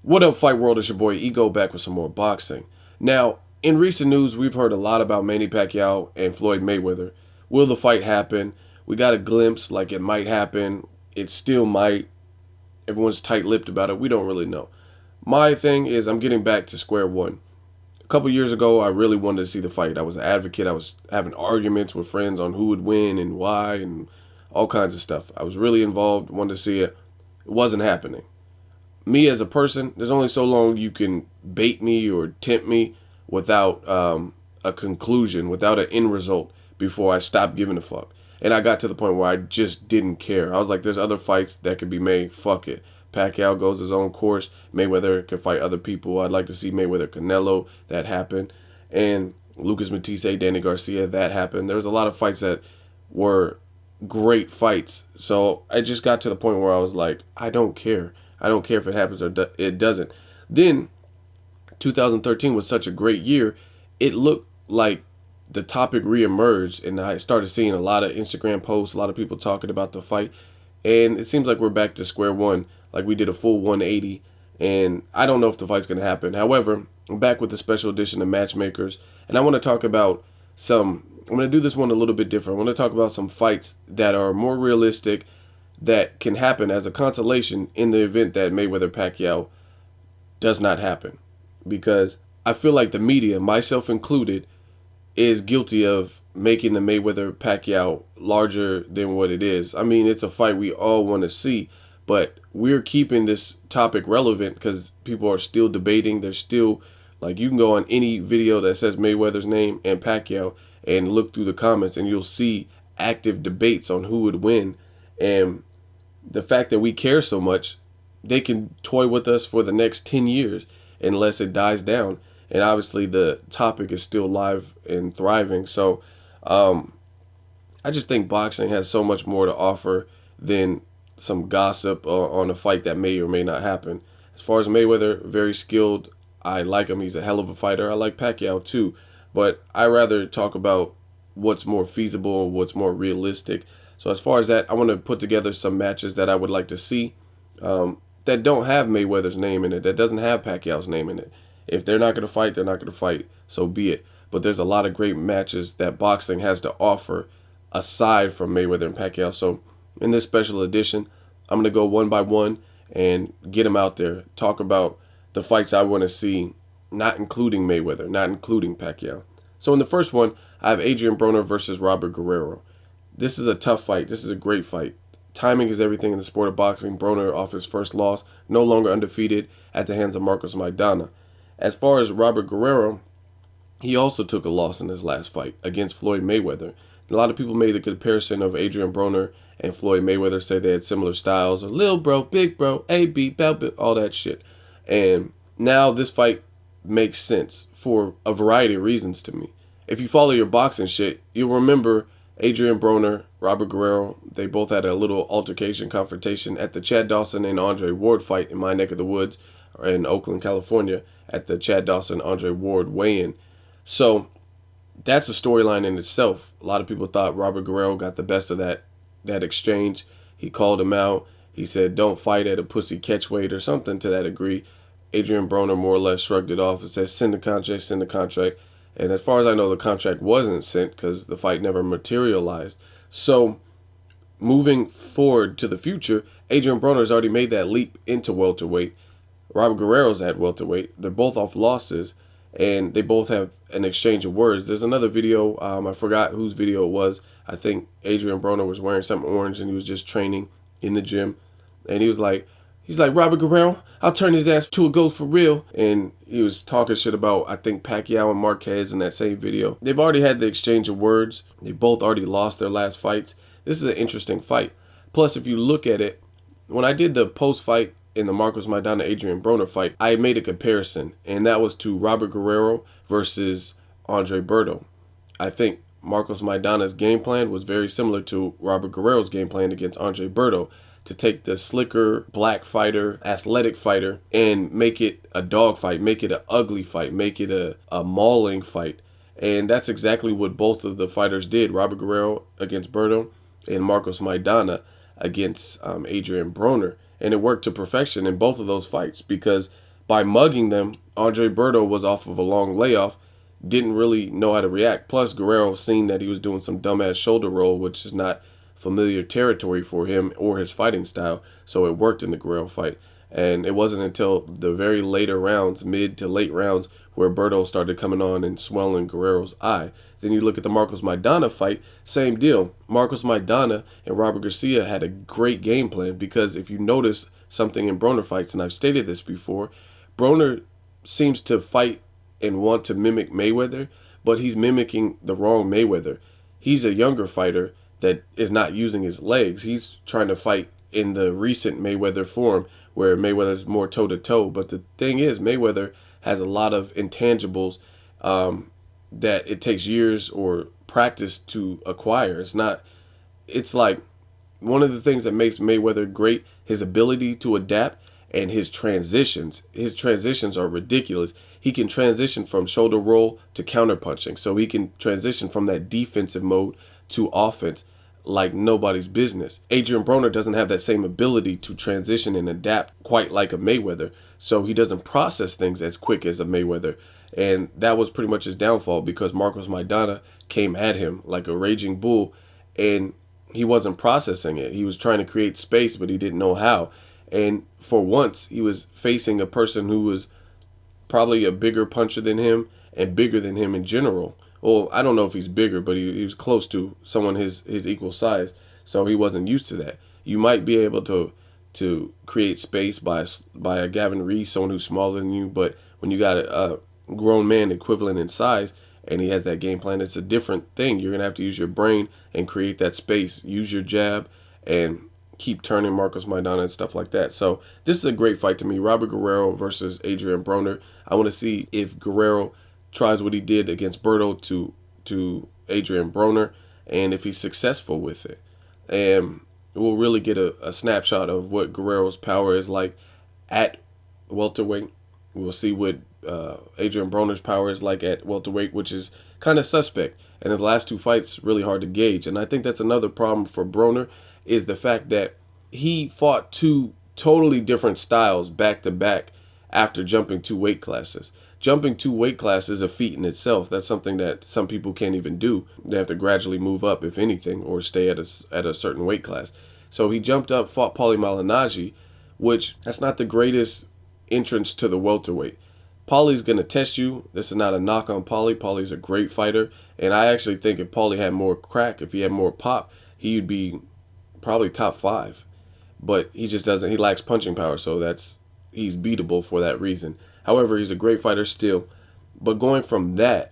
What up, Fight World? It's your boy Ego back with some more boxing. Now, in recent news, we've heard a lot about Manny Pacquiao and Floyd Mayweather. Will the fight happen? We got a glimpse like it might happen. It still might. Everyone's tight-lipped about it. We don't really know. My thing is I'm getting back to square one. A couple years ago, I really wanted to see the fight. I was an advocate. I was having arguments with friends on who would win and why and all kinds of stuff. I was really involved, wanted to see it. It wasn't happening. Me as a person, there's only so long you can bait me or tempt me without a conclusion, without an end result before I stop giving a fuck. And I got to the point where I just didn't care. I was like, there's other fights that could be made. Fuck it. Pacquiao goes his own course. Mayweather can fight other people. I'd like to see Mayweather Canelo. That happened. And Lucas Matisse, Danny Garcia. That happened. There was a lot of fights that were great fights. So I just got to the point where I was like, I don't care. I don't care if it happens or it doesn't. Then 2013 was such a great year. It looked like the topic reemerged, and I started seeing a lot of Instagram posts, a lot of people talking about the fight, and it seems like we're back to square one, like we did a full 180, and I don't know if the fight's going to happen. However, I'm back with the special edition of Matchmakers, and I want to talk about I'm going to do this one a little bit different. I want to talk about some fights that are more realistic, that can happen as a consolation in the event that Mayweather-Pacquiao does not happen. Because I feel like the media, myself included, is guilty of making the Mayweather-Pacquiao larger than what it is. I mean, it's a fight we all want to see, but we're keeping this topic relevant because people are still debating. There's still, like, you can go on any video that says Mayweather's name and Pacquiao and look through the comments and you'll see active debates on who would win. And the fact that we care so much, they can toy with us for the next 10 years unless it dies down. And obviously the topic is still live and thriving. So I just think boxing has so much more to offer than some gossip on a fight that may or may not happen. As far as Mayweather, very skilled. I like him. He's a hell of a fighter. I like Pacquiao too. But I rather talk about what's more feasible, what's more realistic. So as far as that, I want to put together some matches that I would like to see that don't have Mayweather's name in it, that doesn't have Pacquiao's name in it. If they're not going to fight, they're not going to fight. So be it. But there's a lot of great matches that boxing has to offer aside from Mayweather and Pacquiao. So in this special edition, I'm going to go one by one and get them out there. Talk about the fights I want to see, not including Mayweather, not including Pacquiao. So in the first one, I have Adrien Broner versus Robert Guerrero. This is a tough fight. This is a great fight. Timing is everything in the sport of boxing. Broner off his first loss, no longer undefeated at the hands of Marcos Maidana. As far as Robert Guerrero, he also took a loss in his last fight against Floyd Mayweather. A lot of people made the comparison of Adrien Broner and Floyd Mayweather, said they had similar styles, or Lil Bro, Big Bro, AB, Bell, all that shit. And now this fight makes sense for a variety of reasons to me. If you follow your boxing shit, you'll remember Adrien Broner, Robert Guerrero, they both had a little altercation, confrontation at the Chad Dawson and Andre Ward fight in my neck of the woods in Oakland, California, at the Chad Dawson Andre Ward weigh-in. So that's a storyline in itself. A lot of people thought Robert Guerrero got the best of that exchange. He called him out. He said, don't fight at a pussy catch weight or something to that degree. Adrien Broner more or less shrugged it off and said, send the contract, send the contract. And as far as I know, the contract wasn't sent because the fight never materialized. So moving forward to the future, Adrien Broner's already made that leap into welterweight. Robert Guerrero's at welterweight. They're both off losses, and they both have an exchange of words. There's another video, I forgot whose video it was. I think Adrien Broner was wearing something orange, and he was just training in the gym. And he's like, Robert Guerrero, I'll turn his ass to a ghost for real. And he was talking shit about, I think, Pacquiao and Marquez in that same video. They've already had the exchange of words. They both already lost their last fights. This is an interesting fight. Plus, if you look at it, when I did the post-fight in the Marcos Maidana Adrien Broner fight, I made a comparison, and that was to Robert Guerrero versus Andre Berto. I think Marcos Maidana's game plan was very similar to Robert Guerrero's game plan against Andre Berto, to take the slicker, black fighter, athletic fighter, and make it a dog fight, make it an ugly fight, make it a mauling fight. And that's exactly what both of the fighters did. Robert Guerrero against Berto and Marcos Maidana against Adrien Broner. And it worked to perfection in both of those fights because By mugging them, Andre Berto was off of a long layoff, didn't really know how to react. Plus, Guerrero seen that he was doing some dumbass shoulder roll, which is not familiar territory for him or his fighting style, so it worked in the Guerrero fight. And it wasn't until the very later rounds, mid to late rounds, where Berto started coming on and swelling Guerrero's eye. Then you look at the Marcos Maidana fight, same deal. Marcos Maidana and Robert Garcia had a great game plan because if you notice something in Broner fights, and I've stated this before, Broner seems to fight and want to mimic Mayweather, but he's mimicking the wrong Mayweather. He's a younger fighter that is not using his legs. He's trying to fight in the recent Mayweather form where Mayweather's more toe-to-toe. But the thing is, Mayweather has a lot of intangibles that it takes years or practice to acquire. It's like one of the things that makes Mayweather great, his ability to adapt and his transitions. His transitions are ridiculous. He can transition from shoulder roll to counter punching. So he can transition from that defensive mode to offense like nobody's business. Adrien Broner doesn't have that same ability to transition and adapt quite like a Mayweather. So he doesn't process things as quick as a Mayweather. And that was pretty much his downfall because Marcos Maidana came at him like a raging bull and he wasn't processing it. He was trying to create space, but he didn't know how. And for once, he was facing a person who was probably a bigger puncher than him and bigger than him in general. Well, I don't know if he's bigger, but he was close to someone his equal size. So he wasn't used to that. You might be able to create space by a Gavin Reese, someone who's smaller than you, but when you got a grown man equivalent in size and he has that game plan, it's a different thing. You're going to have to use your brain and create that space. Use your jab and keep turning Marcos Maidana and stuff like that. So this is a great fight to me. Robert Guerrero versus Adrien Broner. I want to see if Guerrero tries what he did against Berto to Adrien Broner and if he's successful with it. And we'll really get a snapshot of what Guerrero's power is like at welterweight. We'll see what Adrien Broner's power is like at welterweight, which is kind of suspect. And his last two fights, really hard to gauge. And I think that's another problem for Broner is the fact that he fought two totally different styles back to back after jumping two weight classes. Jumping two weight classes is a feat in itself. That's something that some people can't even do. They have to gradually move up, if anything, or stay at a certain weight class. So he jumped up, fought Paulie Malignaggi, which that's not the greatest entrance to the welterweight. Paulie's going to test you. This is not a knock on Paulie. Paulie's a great fighter. And I actually think if Paulie had more crack, if he had more pop, he would be probably top 5. But he just doesn't. He lacks punching power, so he's beatable for that reason. However, he's a great fighter still. But going from that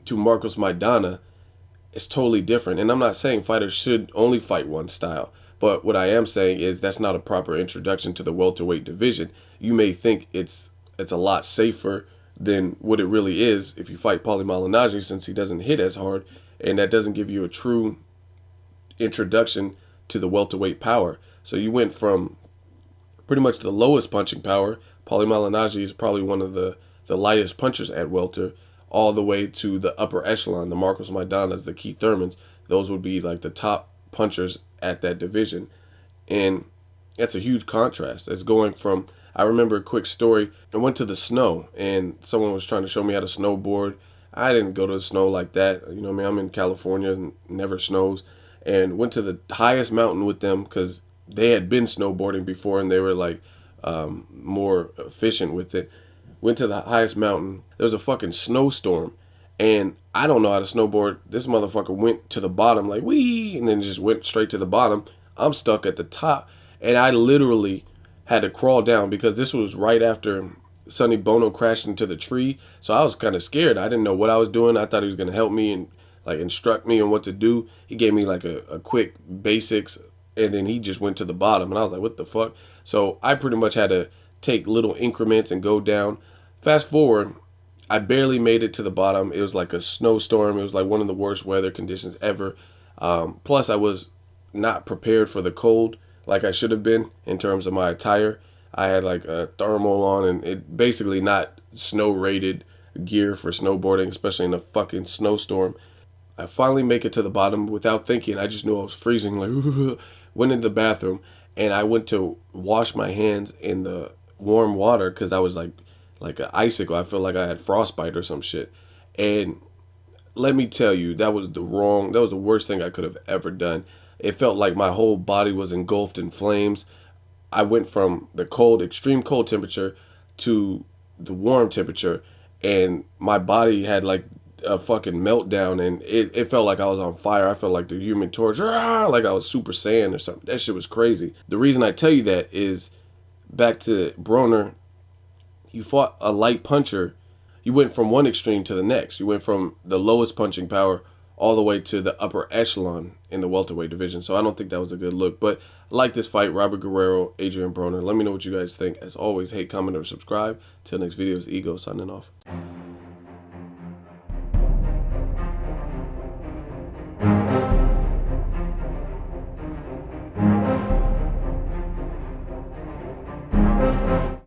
to Marcos Maidana is totally different. And I'm not saying fighters should only fight one style. But what I am saying is that's not a proper introduction to the welterweight division. You may think it's a lot safer than what it really is if you fight Paulie Malignaggi, since he doesn't hit as hard, and that doesn't give you a true introduction to the welterweight power. So you went from pretty much the lowest punching power. Paulie Malignaggi is probably one of the lightest punchers at welter, all the way to the upper echelon, the Marcos Maidanas, the Keith Thurmans. Those would be like the top punchers at that division. And that's a huge contrast. It's going from, I remember a quick story. I went to the snow and someone was trying to show me how to snowboard. I didn't go to the snow like that. You know what I mean? I'm in California and never snows. And went to the highest mountain with them because they had been snowboarding before and they were like more efficient with it. Went to the highest mountain. There was a fucking snowstorm. And I don't know how to snowboard. This motherfucker went to the bottom like, wee, and then just went straight to the bottom. I'm stuck at the top. And I literally had to crawl down because this was right after Sonny Bono crashed into the tree. So I was kind of scared. I didn't know what I was doing. I thought he was going to help me and like instruct me on what to do. He gave me like a quick basics and then he just went to the bottom. And I was like, what the fuck? So I pretty much had to take little increments and go down. Fast forward, I barely made it to the bottom. It was like a snowstorm. It was like one of the worst weather conditions ever. Plus, I was not prepared for the cold like I should have been in terms of my attire. I had like a thermal on and it basically not snow rated gear for snowboarding, especially in a fucking snowstorm. I finally make it to the bottom without thinking. I just knew I was freezing. Like, went into the bathroom and I went to wash my hands in the warm water because I was like like an icicle. I felt like I had frostbite or some shit. And let me tell you, that was the worst thing I could have ever done. It felt like my whole body was engulfed in flames. I went from the cold, extreme cold temperature to the warm temperature, and my body had like a fucking meltdown, and it felt like I was on fire. I felt like the Human Torch, like I was Super Saiyan or something. That shit was crazy. The reason I tell you that is back to Broner. You fought a light puncher. You went from one extreme to the next. You went from the lowest punching power all the way to the upper echelon in the welterweight division. So I don't think that was a good look. But I like this fight. Robert Guerrero, Adrien Broner. Let me know what you guys think. As always, hate, comment, or subscribe. Till next video, it's Ego signing off.